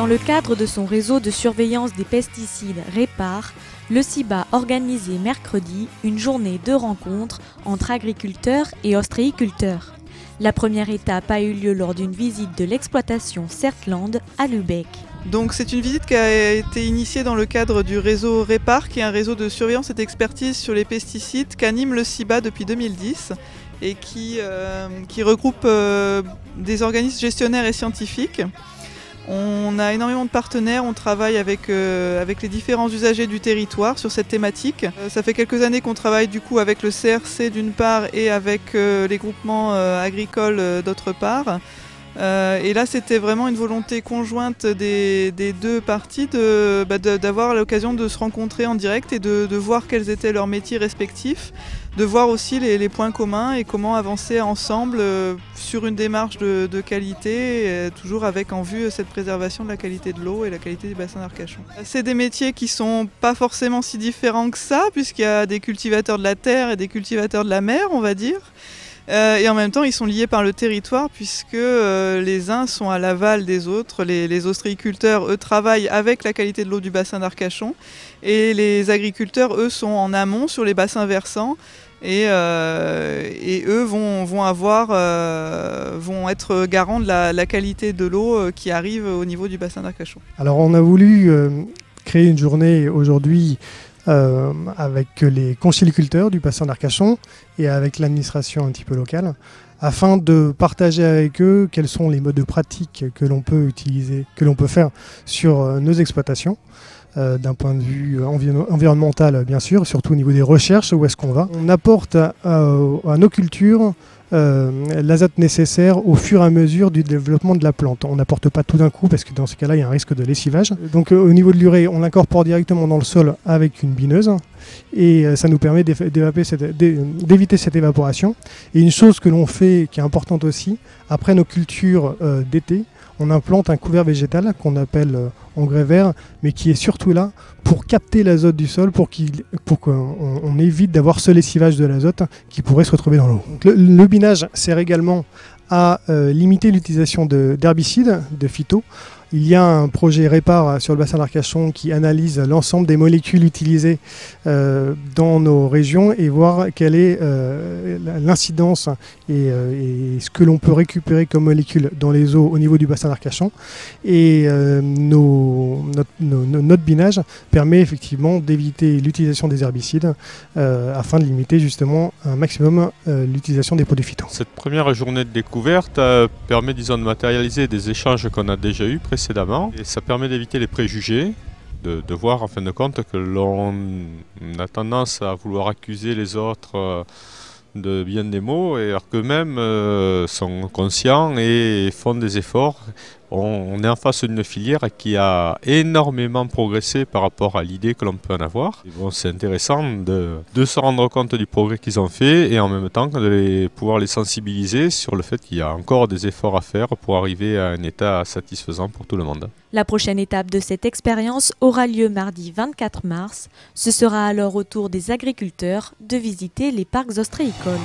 Dans le cadre de son réseau de surveillance des pesticides REPAR, le CIBA a organisé mercredi une journée de rencontres entre agriculteurs et ostréiculteurs. La première étape a eu lieu lors d'une visite de l'exploitation Certland à Lübeck. Donc c'est une visite qui a été initiée dans le cadre du réseau REPAR, qui est un réseau de surveillance et d'expertise sur les pesticides qu'anime le CIBA depuis 2010 et qui regroupe des organismes gestionnaires et scientifiques. On a énormément de partenaires, on travaille avec les différents usagers du territoire sur cette thématique. Ça fait quelques années qu'on travaille du coup avec le CRC d'une part et avec les groupements agricoles d'autre part. Et là c'était vraiment une volonté conjointe des deux parties d'avoir l'occasion de se rencontrer en direct et de voir quels étaient leurs métiers respectifs, de voir aussi les points communs et comment avancer ensemble sur une démarche de qualité, toujours avec en vue cette préservation de la qualité de l'eau et la qualité du bassin d'Arcachon. C'est des métiers qui ne sont pas forcément si différents que ça, puisqu'il y a des cultivateurs de la terre et des cultivateurs de la mer, on va dire. Et en même temps, ils sont liés par le territoire puisque les uns sont à l'aval des autres. Les ostréiculteurs, eux, travaillent avec la qualité de l'eau du bassin d'Arcachon et les agriculteurs, eux, sont en amont sur les bassins versants et eux vont être garants de la qualité de l'eau qui arrive au niveau du bassin d'Arcachon. Alors on a voulu créer une journée aujourd'hui avec les conchyliculteurs du bassin d'Arcachon et avec l'administration un petit peu locale, afin de partager avec eux quels sont les modes de pratique que l'on peut utiliser, que l'on peut faire sur nos exploitations, d'un point de vue environnemental bien sûr, surtout au niveau des recherches, où est-ce qu'on va. On apporte à nos cultures l'azote nécessaire au fur et à mesure du développement de la plante. On n'apporte pas tout d'un coup parce que dans ce cas-là, il y a un risque de lessivage. Donc au niveau de l'urée, on l'incorpore directement dans le sol avec une bineuse et ça nous permet d'éviter cette évaporation. Et une chose que l'on fait qui est importante aussi, après nos cultures d'été, on implante un couvert végétal qu'on appelle engrais vert, mais qui est surtout là pour capter l'azote du sol, pour qu'on évite d'avoir ce lessivage de l'azote qui pourrait se retrouver dans l'eau. Le binage sert également à limiter l'utilisation d'herbicides, de phyto. Il y a un projet REPAR sur le bassin d'Arcachon qui analyse l'ensemble des molécules utilisées dans nos régions et voir quelle est l'incidence et ce que l'on peut récupérer comme molécules dans les eaux au niveau du bassin d'Arcachon. Et notre binage permet effectivement d'éviter l'utilisation des herbicides afin de limiter justement un maximum l'utilisation des produits phyto. Cette première journée de découverte permet, disons, de matérialiser des échanges qu'on a déjà eus précédemment et ça permet d'éviter les préjugés, de voir en fin de compte que l'on a tendance à vouloir accuser les autres de bien des mots alors qu'eux-mêmes sont conscients et font des efforts. On est en face d'une filière qui a énormément progressé par rapport à l'idée que l'on peut en avoir. Bon, c'est intéressant de se rendre compte du progrès qu'ils ont fait et en même temps de pouvoir les sensibiliser sur le fait qu'il y a encore des efforts à faire pour arriver à un état satisfaisant pour tout le monde. La prochaine étape de cette expérience aura lieu mardi 24 mars. Ce sera alors au tour des agriculteurs de visiter les parcs ostréicoles.